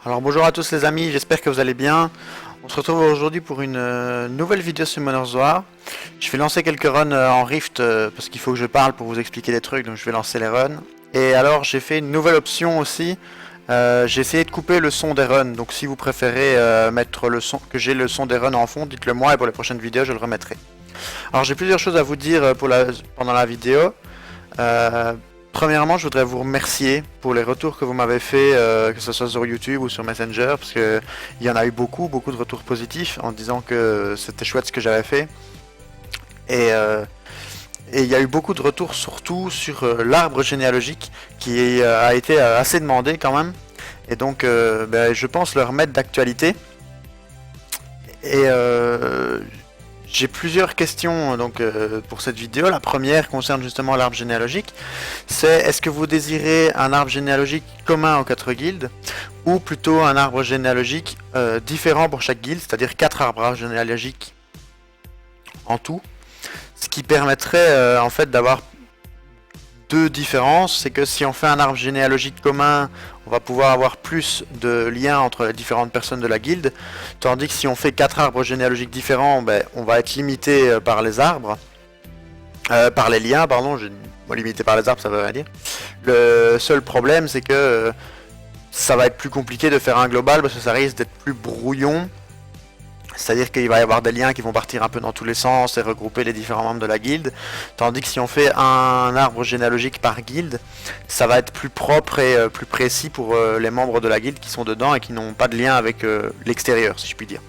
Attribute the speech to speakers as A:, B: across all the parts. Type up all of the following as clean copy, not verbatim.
A: Alors bonjour à tous les amis, j'espère que vous allez bien. On se retrouve aujourd'hui pour une nouvelle vidéo sur Monorzoa. Je vais lancer quelques runs en Rift parce qu'il faut que je parle pour vous expliquer des trucs, donc je vais lancer les runs. Et alors j'ai fait une nouvelle option aussi. J'ai essayé de couper le son des runs, donc si vous préférez mettre le son, que j'ai le son des runs en fond, dites-le moi et pour les prochaines vidéos je le remettrai. Alors j'ai plusieurs choses à vous dire pendant la vidéo. Premièrement, je voudrais vous remercier pour les retours que vous m'avez fait, que ce soit sur YouTube ou sur Messenger, parce que il y en a eu beaucoup de retours positifs en disant que c'était chouette ce que j'avais fait. Et il y a eu beaucoup de retours surtout sur l'arbre généalogique qui a été assez demandé quand même. Et donc, je pense le remettre d'actualité. Et j'ai plusieurs questions pour cette vidéo. La première concerne justement l'arbre généalogique. C'est est-ce que vous désirez un arbre généalogique commun aux 4 guildes ou plutôt un arbre généalogique différent pour chaque guilde, c'est-à-dire 4 arbres généalogiques en tout. Ce qui permettrait en fait d'avoir deux différences, c'est que si on fait un arbre généalogique commun, on va pouvoir avoir plus de liens entre les différentes personnes de la guilde, tandis que si on fait 4 arbres généalogiques différents, on va être limité par les arbres, par les liens, pardon, limité par les arbres, ça veut rien dire. Le seul problème, c'est que ça va être plus compliqué de faire un global parce que ça risque d'être plus brouillon. C'est-à-dire qu'il va y avoir des liens qui vont partir un peu dans tous les sens et regrouper les différents membres de la guilde. Tandis que si on fait un arbre généalogique par guilde, ça va être plus propre et plus précis pour les membres de la guilde qui sont dedans et qui n'ont pas de lien avec l'extérieur, si je puis dire.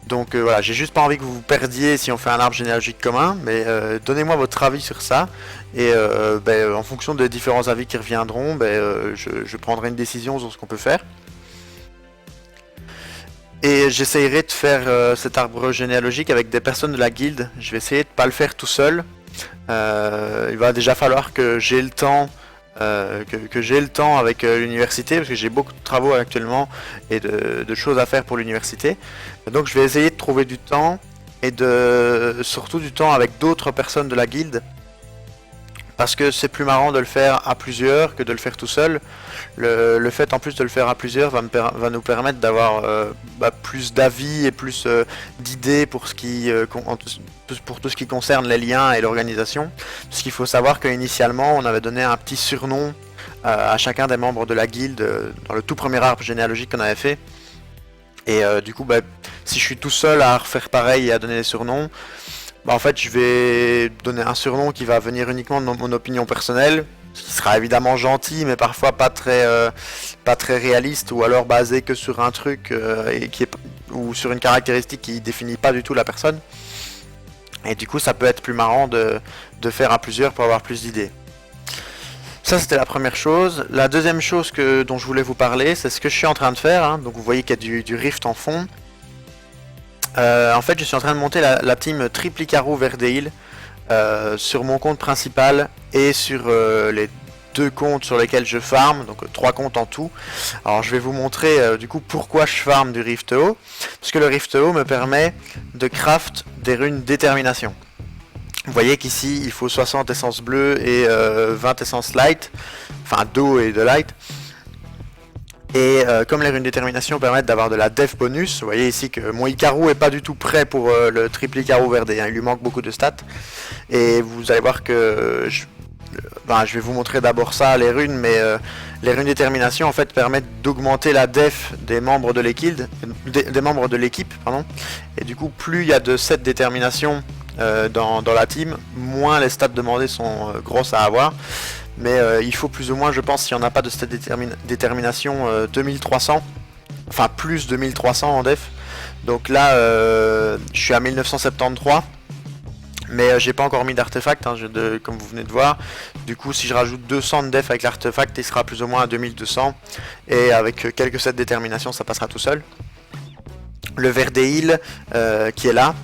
A: Donc voilà, j'ai juste pas envie que vous vous perdiez si on fait un arbre généalogique commun, mais donnez-moi votre avis sur ça. Et en fonction des différents avis qui reviendront, je prendrai une décision sur ce qu'on peut faire. Et j'essayerai de faire cet arbre généalogique avec des personnes de la guilde. Je vais essayer de pas le faire tout seul. Il va déjà falloir que j'ai le temps, que j'ai le temps avec l'université, parce que j'ai beaucoup de travaux actuellement et de choses à faire pour l'université. Donc je vais essayer de trouver du temps et surtout du temps avec d'autres personnes de la guilde. Parce que c'est plus marrant de le faire à plusieurs que de le faire tout seul. Le fait en plus de le faire à plusieurs va nous permettre d'avoir plus d'avis et plus d'idées pour tout ce qui concerne les liens et l'organisation. Parce qu'il faut savoir qu'initialement on avait donné un petit surnom à chacun des membres de la guilde dans le tout premier arbre généalogique qu'on avait fait. Et du coup si je suis tout seul à refaire pareil et à donner des surnoms, en fait je vais donner un surnom qui va venir uniquement de mon opinion personnelle, ce qui sera évidemment gentil mais parfois pas très réaliste, ou alors basé que sur un truc ou sur une caractéristique qui définit pas du tout la personne. Et du coup ça peut être plus marrant de faire à plusieurs pour avoir plus d'idées. Ça c'était la première chose. La deuxième chose dont je voulais vous parler, c'est ce que je suis en train de faire, hein. Donc vous voyez qu'il y a du Rift en fond. En fait je suis en train de monter la team Triplicarou Verdeil sur mon compte principal et sur les 2 comptes sur lesquels je farm, donc 3 comptes en tout. Alors je vais vous montrer du coup pourquoi je farm du Rift O, parce que le Rift O me permet de craft des runes détermination. Vous voyez qu'ici il faut 60 essences bleues et 20 essences light, enfin d'eau et de light. Et comme les runes détermination permettent d'avoir de la def bonus, vous voyez ici que mon Icarou est pas du tout prêt pour le triple Icarou Verdeil, hein, il lui manque beaucoup de stats. Et vous allez voir que je vais vous montrer d'abord ça, les runes, mais les runes détermination en fait permettent d'augmenter la def des membres de l'équipe, pardon. Et du coup plus il y a de cette détermination dans la team, moins les stats demandées sont grosses à avoir. Mais il faut plus ou moins, je pense, si on n'a pas de stat détermination, 2300, enfin plus de 1300 en def. Donc là, je suis à 1973, mais j'ai pas encore mis d'artefact, hein, comme vous venez de voir. Du coup, si je rajoute 200 de def avec l'artefact, il sera plus ou moins à 2200. Et avec quelques sets détermination, ça passera tout seul. Le Verdeil qui est là.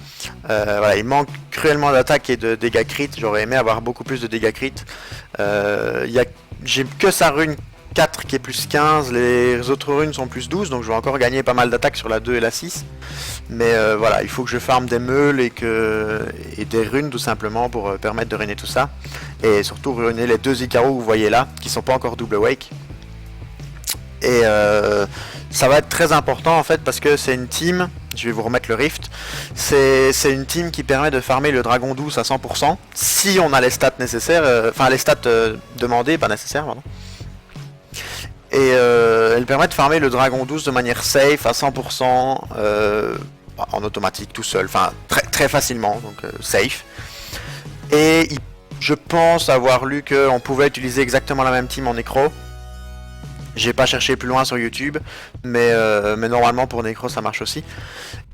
A: Voilà, il manque cruellement d'attaque et de dégâts crit. J'aurais aimé avoir beaucoup plus de dégâts crit. J'ai que sa rune 4 qui est plus 15, les autres runes sont plus 12, donc je vais encore gagner pas mal d'attaques sur la 2 et la 6. Mais voilà, il faut que je farme des meules et des runes tout simplement pour permettre de ruiner tout ça. Et surtout ruiner les 2 Icarou que vous voyez là, qui sont pas encore double wake. Et ça va être très important en fait parce que c'est une team, je vais vous remettre le Rift, c'est une team qui permet de farmer le dragon 12 à 100% si on a les stats nécessaires, enfin les stats demandées, pas nécessaires, pardon. Et elle permet de farmer le dragon 12 de manière safe à 100% en automatique tout seul, enfin très facilement, donc safe. Et je pense avoir lu qu'on pouvait utiliser exactement la même team en nécro. J'ai pas cherché plus loin sur YouTube, mais normalement pour Necro ça marche aussi.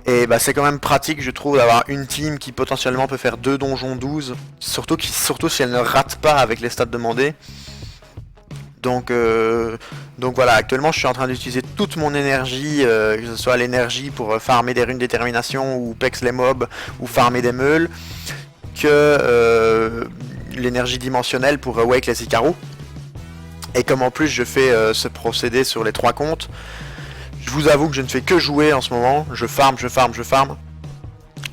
A: Et bah c'est quand même pratique je trouve d'avoir une team qui potentiellement peut faire 2 donjons 12, surtout si elle ne rate pas avec les stats demandées. Donc voilà, actuellement je suis en train d'utiliser toute mon énergie, que ce soit l'énergie pour farmer des runes détermination ou pex les mobs ou farmer des meules, que l'énergie dimensionnelle pour wake les Ikaru. Et comme en plus je fais ce procédé sur les 3 comptes, je vous avoue que je ne fais que jouer en ce moment, je farm.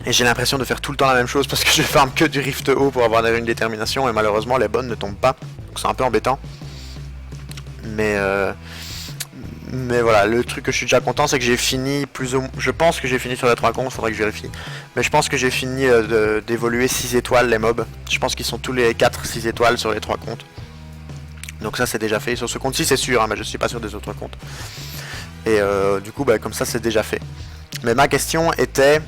A: Et j'ai l'impression de faire tout le temps la même chose parce que je farm que du Rift haut pour avoir une détermination et malheureusement les bonnes ne tombent pas. Donc c'est un peu embêtant. Mais voilà, le truc que je suis déjà content c'est que j'ai fini plus ou moins, je pense que j'ai fini sur les 3 comptes, faudrait que je vérifie. Mais je pense que j'ai fini d'évoluer 6 étoiles les mobs. Je pense qu'ils sont tous les 4-6 étoiles sur les 3 comptes. Donc ça c'est déjà fait, sur ce compte-ci c'est sûr, hein, mais je suis pas sûr des autres comptes. Et du coup bah, comme ça c'est déjà fait. Mais ma question était,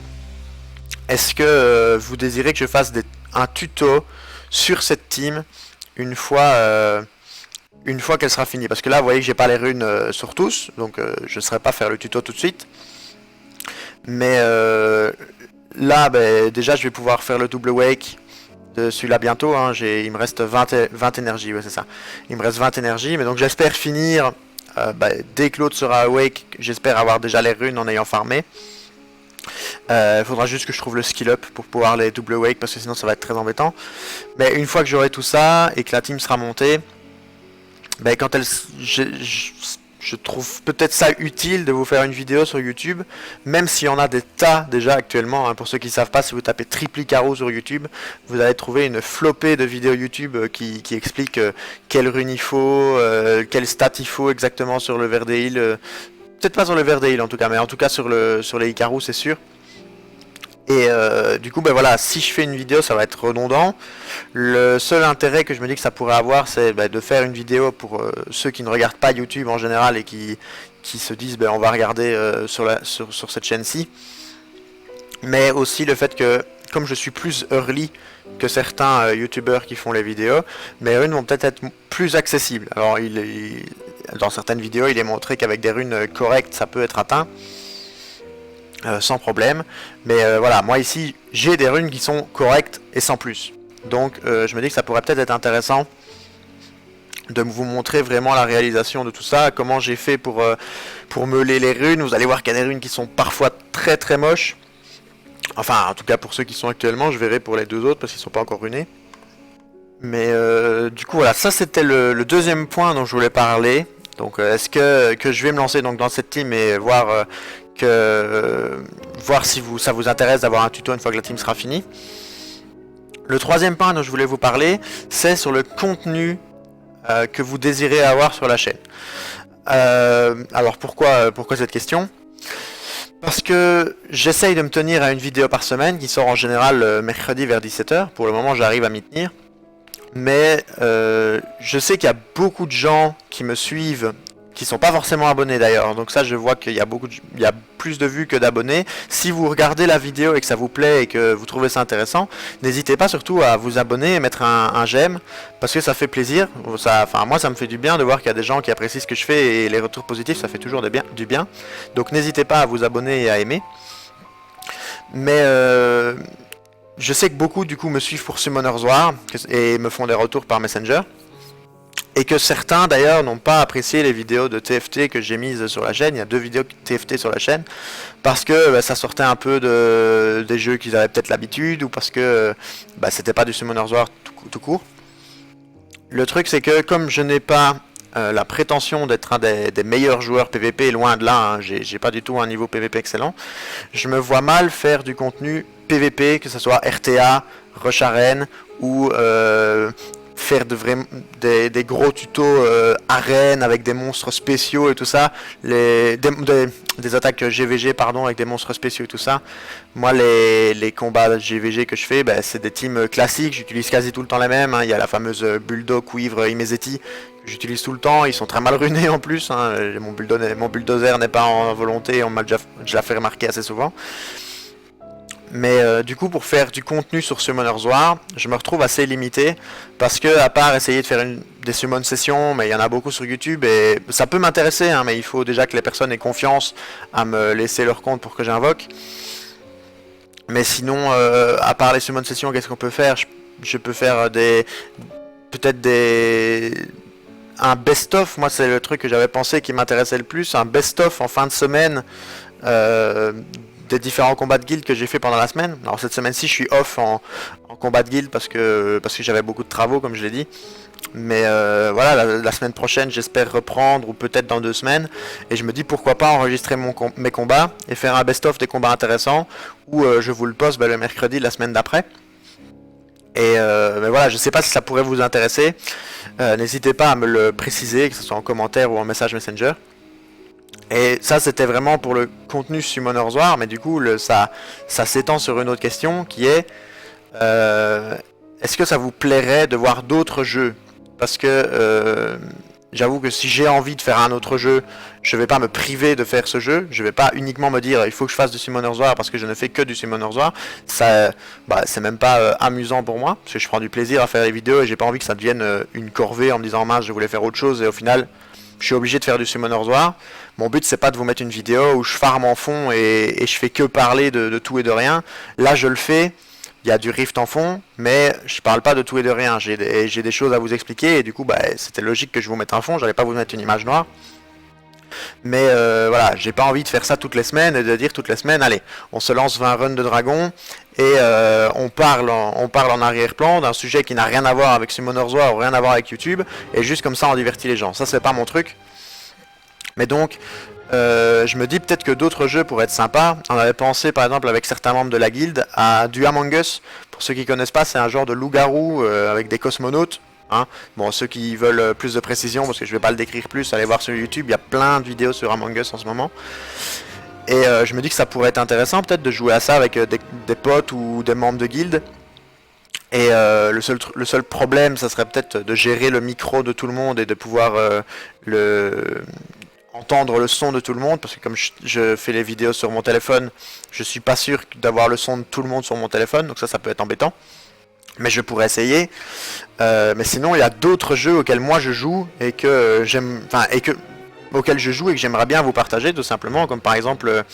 A: est-ce que vous désirez que je fasse un tuto sur cette team une fois qu'elle sera finie? Parce que là vous voyez que j'ai pas les runes sur tous, donc je ne saurais pas faire le tuto tout de suite. Mais là bah, déjà je vais pouvoir faire le double wake de celui-là bientôt, hein. Il me reste 20 énergies, ouais c'est ça. Il me reste 20 énergies, mais donc j'espère finir, dès que l'autre sera awake, j'espère avoir déjà les runes en ayant farmé. Faudra juste que je trouve le skill up pour pouvoir les double wake, parce que sinon ça va être très embêtant. Mais une fois que j'aurai tout ça, et que la team sera montée, quand je trouve peut-être ça utile de vous faire une vidéo sur YouTube, même s'il y en a des tas déjà actuellement, hein. Pour ceux qui ne savent pas, si vous tapez Triple Icaro sur YouTube, vous allez trouver une flopée de vidéos YouTube qui expliquent quelle rune il faut, quelle stat il faut exactement sur le Verdeil. Peut-être pas sur le Verdeil en tout cas, mais en tout cas sur les Icaro c'est sûr. Et du coup, voilà, si je fais une vidéo, ça va être redondant. Le seul intérêt que je me dis que ça pourrait avoir, c'est de faire une vidéo pour ceux qui ne regardent pas YouTube en général et qui se disent, on va regarder sur cette chaîne-ci. Mais aussi le fait que, comme je suis plus early que certains YouTubeurs qui font les vidéos, mes runes vont peut-être être plus accessibles. Alors, dans certaines vidéos, il est montré qu'avec des runes correctes, ça peut être atteint. Sans problème, mais voilà, moi ici j'ai des runes qui sont correctes et sans plus, donc je me dis que ça pourrait peut-être être intéressant de vous montrer vraiment la réalisation de tout ça, comment j'ai fait pour meuler les runes. Vous allez voir qu'il y a des runes qui sont parfois très très moches, enfin en tout cas pour ceux qui sont actuellement, je verrai pour les deux autres parce qu'ils sont pas encore runés. Mais du coup voilà, ça c'était le deuxième point dont je voulais parler. Donc est-ce que je vais me lancer donc dans cette team et voir si ça vous intéresse d'avoir un tuto une fois que la team sera finie. Le troisième point dont je voulais vous parler, c'est sur le contenu que vous désirez avoir sur la chaîne. Alors pourquoi cette question? Parce que j'essaye de me tenir à une vidéo par semaine qui sort en général mercredi vers 17h. Pour le moment j'arrive à m'y tenir. Mais je sais qu'il y a beaucoup de gens qui me suivent qui sont pas forcément abonnés d'ailleurs, donc ça je vois qu'il y a plus de vues que d'abonnés. Si vous regardez la vidéo et que ça vous plaît et que vous trouvez ça intéressant, n'hésitez pas surtout à vous abonner et mettre un j'aime, parce que ça fait plaisir. Moi ça me fait du bien de voir qu'il y a des gens qui apprécient ce que je fais, et les retours positifs ça fait toujours du bien. Donc n'hésitez pas à vous abonner et à aimer. Mais je sais que beaucoup du coup me suivent pour Summoner's War et me font des retours par Messenger. Et que certains d'ailleurs n'ont pas apprécié les vidéos de TFT que j'ai mises sur la chaîne. Il y a 2 vidéos TFT sur la chaîne, parce que ça sortait un peu des jeux qu'ils avaient peut-être l'habitude, ou parce que c'était pas du Summoner's War tout court. Le truc c'est que comme je n'ai pas la prétention d'être un des meilleurs joueurs PVP, loin de là, hein, j'ai pas du tout un niveau PVP excellent, je me vois mal faire du contenu PVP, que ce soit RTA, Rush Arène ou faire des gros tutos arènes avec des monstres spéciaux et tout ça, des attaques GVG pardon avec des monstres spéciaux et tout ça. Moi les combats GVG que je fais, ben, c'est des teams classiques, j'utilise quasi tout le temps les mêmes, hein. Il y a la fameuse Bulldog Cuivre Imezeti que j'utilise tout le temps, ils sont très mal runés en plus, hein. Mon bulldozer n'est pas en volonté, on m'a déjà fait remarquer assez souvent. Mais du coup, pour faire du contenu sur Summoner's War, je me retrouve assez limité parce que, à part essayer de faire des summon sessions, mais il y en a beaucoup sur YouTube et ça peut m'intéresser, hein, mais il faut déjà que les personnes aient confiance à me laisser leur compte pour que j'invoque. Mais sinon, à part les summon sessions, qu'est-ce qu'on peut faire? Je peux faire peut-être un best-of. Moi, c'est le truc que j'avais pensé qui m'intéressait le plus, un best-of en fin de semaine. Des différents combats de guild que j'ai fait pendant la semaine. Alors cette semaine-ci je suis off en combat de guild parce que j'avais beaucoup de travaux comme je l'ai dit. Mais voilà, la semaine prochaine j'espère reprendre ou peut-être dans 2 semaines. Et je me dis pourquoi pas enregistrer mes combats et faire un best-of des combats intéressants où je vous le poste le mercredi de la semaine d'après. Et mais voilà, je sais pas si ça pourrait vous intéresser. N'hésitez pas à me le préciser, que ce soit en commentaire ou en message Messenger. Et ça c'était vraiment pour le contenu Summoner's War, mais du coup ça s'étend sur une autre question qui est est-ce que ça vous plairait de voir d'autres jeux? Parce que j'avoue que si j'ai envie de faire un autre jeu, je vais pas me priver de faire ce jeu, je vais pas uniquement me dire il faut que je fasse du Summoner's War parce que je ne fais que du Summoner's War. Ça, c'est même pas amusant pour moi, parce que je prends du plaisir à faire les vidéos et j'ai pas envie que ça devienne une corvée en me disant mince je voulais faire autre chose et au final je suis obligé de faire du Summoner's War. Mon but c'est pas de vous mettre une vidéo où je farme en fond et je fais que parler de tout et de rien. Là je le fais, il y a du Rift en fond, mais je parle pas de tout et de rien. J'ai des choses à vous expliquer et du coup c'était logique que je vous mette un fond, j'allais pas vous mettre une image noire. Mais voilà, j'ai pas envie de faire ça toutes les semaines et de dire toutes les semaines, allez, on se lance 20 runs de dragon et on parle en arrière-plan d'un sujet qui n'a rien à voir avec Summoner's War ou rien à voir avec YouTube, et juste comme ça on divertit les gens. Ça c'est pas mon truc. Mais donc, je me dis peut-être que d'autres jeux pourraient être sympas. On avait pensé par exemple avec certains membres de la guilde à du Among Us. Pour ceux qui connaissent pas, c'est un genre de loup-garou avec des cosmonautes. Hein. Bon, ceux qui veulent plus de précision, parce que je vais pas le décrire plus, allez voir sur YouTube, il y a plein de vidéos sur Among Us en ce moment. Et je me dis que ça pourrait être intéressant peut-être de jouer à ça avec des potes ou des membres de guilde. Et le seul problème, ça serait peut-être de gérer le micro de tout le monde et de pouvoir entendre le son de tout le monde, parce que comme je fais les vidéos sur mon téléphone, je suis pas sûr d'avoir le son de tout le monde sur mon téléphone, donc ça peut être embêtant. Mais je pourrais essayer. Mais sinon, il y a d'autres jeux auxquels moi je joue et que j'aime, auxquels je joue et que j'aimerais bien vous partager tout simplement, comme par exemple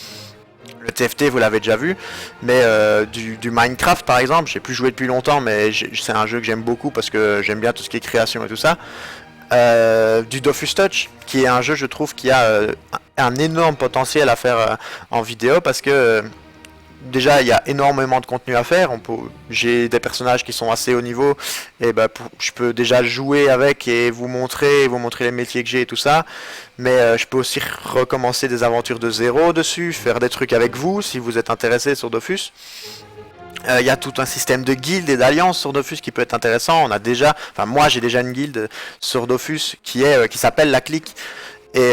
A: le TFT, vous l'avez déjà vu, mais du Minecraft par exemple, j'ai plus joué depuis longtemps, mais c'est un jeu que j'aime beaucoup parce que j'aime bien tout ce qui est création et tout ça. Du Dofus Touch, qui est un jeu je trouve qui a un énorme potentiel à faire en vidéo, parce que déjà il y a énormément de contenu à faire. J'ai des personnages qui sont assez haut niveau et je peux déjà jouer avec et vous montrer les métiers que j'ai et tout ça, mais je peux aussi recommencer des aventures de zéro dessus, faire des trucs avec vous si vous êtes intéressé sur Dofus. Il y a tout un système de guildes et d'alliances sur Dofus qui peut être intéressant. Moi j'ai déjà une guilde sur Dofus qui s'appelle la Clique, et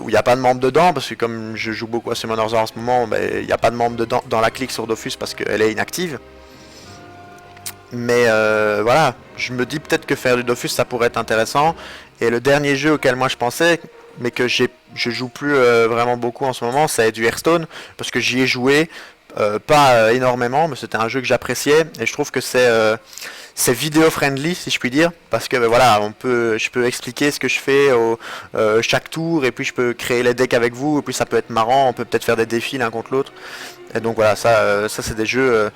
A: où il n'y a pas de membres dedans, parce que comme je joue beaucoup à Summoner's War en ce moment, il n'y a pas de membres dedans dans la Clique sur Dofus parce qu'elle est inactive. Mais voilà, je me dis peut-être que faire du Dofus ça pourrait être intéressant. Et le dernier jeu auquel moi je pensais, mais que je joue plus vraiment beaucoup en ce moment, c'est du Hearthstone, parce que j'y ai joué. Pas énormément, mais c'était un jeu que j'appréciais et je trouve que c'est vidéo friendly si je puis dire, parce que voilà, je peux expliquer ce que je fais chaque tour, et puis je peux créer les decks avec vous, et puis ça peut être marrant, on peut peut-être faire des défis l'un contre l'autre. Et donc voilà, ça c'est des jeux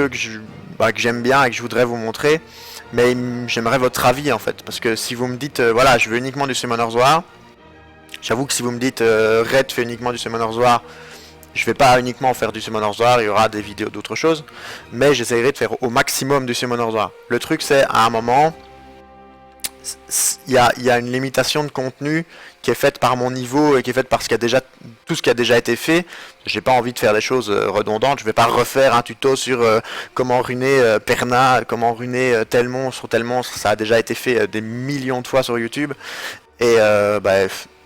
A: que j'aime bien et que je voudrais vous montrer, mais j'aimerais votre avis en fait, parce que si vous me dites voilà, je veux uniquement du Summoner's War, j'avoue que si vous me dites Red fait uniquement du Summoner's War, je vais pas uniquement faire du Summoner's War, il y aura des vidéos d'autres choses, mais j'essaierai de faire au maximum du Summoner's War. Le truc c'est, à un moment, il y a une limitation de contenu qui est faite par mon niveau et qui est faite par tout ce qui a déjà été fait. J'ai pas envie de faire des choses redondantes. Je vais pas refaire un tuto sur comment runer Perna, comment runer tel monstre ou tel monstre. Ça a déjà été fait des millions de fois sur YouTube. Et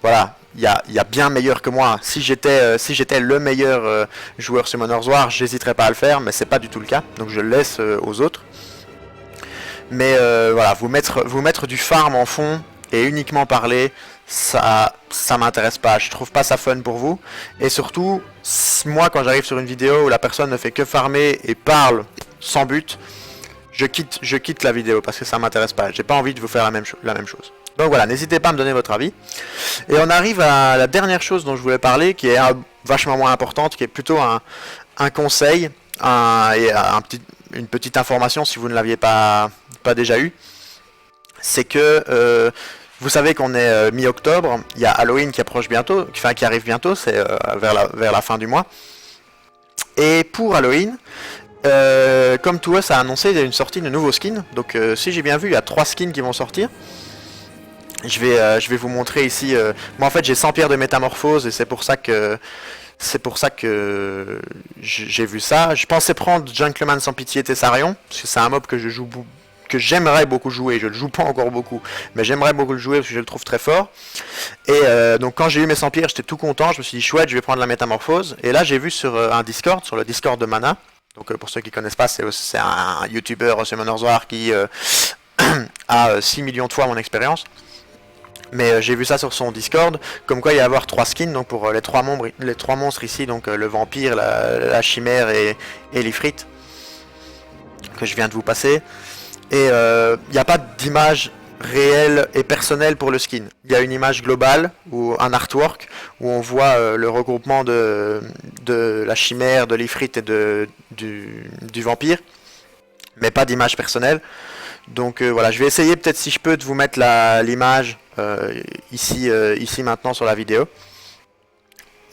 A: voilà, il y a bien meilleur que moi. Si j'étais le meilleur joueur Summoner's War, j'hésiterais pas à le faire, mais c'est pas du tout le cas. Donc je le laisse aux autres. Mais voilà, vous mettre du farm en fond et uniquement parler, ça m'intéresse pas. Je trouve pas ça fun pour vous. Et surtout, moi quand j'arrive sur une vidéo où la personne ne fait que farmer et parle sans but, je quitte la vidéo parce que ça m'intéresse pas. J'ai pas envie de vous faire la même chose. Donc voilà, n'hésitez pas à me donner votre avis. Et on arrive à la dernière chose dont je voulais parler, qui est vachement moins importante, qui est plutôt un conseil une petite information si vous ne l'aviez pas déjà eu. C'est que vous savez qu'on est mi-octobre, il y a Halloween qui approche bientôt, qui arrive bientôt, c'est vers la fin du mois. Et pour Halloween, comme TOS a annoncé, il y a une sortie de nouveaux skins. Donc si j'ai bien vu, il y a 3 skins qui vont sortir. Je vais vous montrer ici. Moi en fait j'ai 100 pierres de métamorphose et c'est pour ça que j'ai vu ça. Je pensais prendre Gentleman sans pitié Thessarion, parce que c'est un mob que j'aimerais beaucoup jouer. Je le joue pas encore beaucoup, mais j'aimerais beaucoup le jouer parce que je le trouve très fort. Et donc quand j'ai eu mes 100 pierres, j'étais tout content. Je me suis dit chouette, je vais prendre la métamorphose. Et là j'ai vu sur un Discord, sur le Discord de Mana. Donc pour ceux qui connaissent pas, c'est un YouTuber Summoner's War qui a 6 millions de fois mon expérience. Mais j'ai vu ça sur son Discord, comme quoi il y a avoir 3 skins, donc pour les trois monstres ici, donc le vampire, la chimère et l'ifrite, que je viens de vous passer. Et il n'y a pas d'image réelle et personnelle pour le skin. Il y a une image globale, ou un artwork, où on voit le regroupement de la chimère, de l'ifrite et du vampire, mais pas d'image personnelle. Donc voilà, je vais essayer peut-être si je peux de vous mettre l'image ici maintenant sur la vidéo.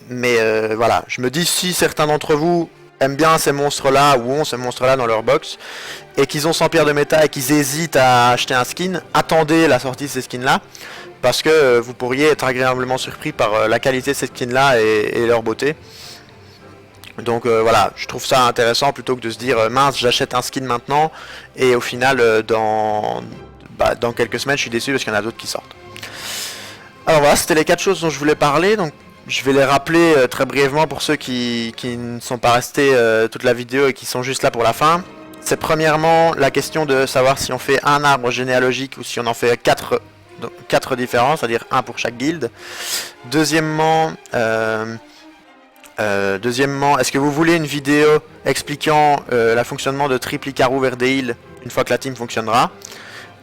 A: Mais voilà, je me dis si certains d'entre vous aiment bien ces monstres-là ou ont ces monstres-là dans leur box et qu'ils ont 100 pierres de méta et qu'ils hésitent à acheter un skin, attendez la sortie de ces skins-là parce que vous pourriez être agréablement surpris par la qualité de ces skins-là et leur beauté. Donc voilà, je trouve ça intéressant plutôt que de se dire mince j'achète un skin maintenant et au final dans quelques semaines je suis déçu parce qu'il y en a d'autres qui sortent. Alors voilà, c'était les 4 choses dont je voulais parler, donc je vais les rappeler très brièvement pour ceux qui ne sont pas restés toute la vidéo et qui sont juste là pour la fin. C'est premièrement la question de savoir si on fait un arbre généalogique ou si on en fait 4 différents, c'est-à-dire un pour chaque guilde. Deuxièmement, est-ce que vous voulez une vidéo expliquant le fonctionnement de Triple Icarou Verdeil une fois que la team fonctionnera?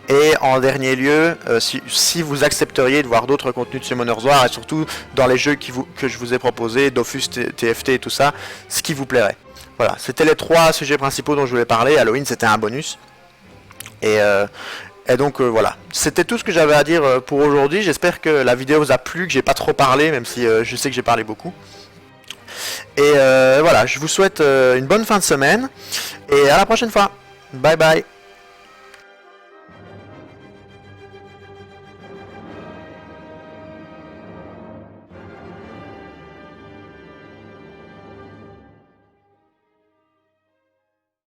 A: Et en dernier lieu, si vous accepteriez de voir d'autres contenus de Summoner's War et surtout dans les jeux que je vous ai proposés, Dofus, TFT et tout ça, ce qui vous plairait. Voilà, c'était les 3 sujets principaux dont je voulais parler. Halloween c'était un bonus. Et donc voilà, c'était tout ce que j'avais à dire pour aujourd'hui. J'espère que la vidéo vous a plu, que j'ai pas trop parlé, même si je sais que j'ai parlé beaucoup. Et voilà, je vous souhaite une bonne fin de semaine et à la prochaine fois. Bye bye.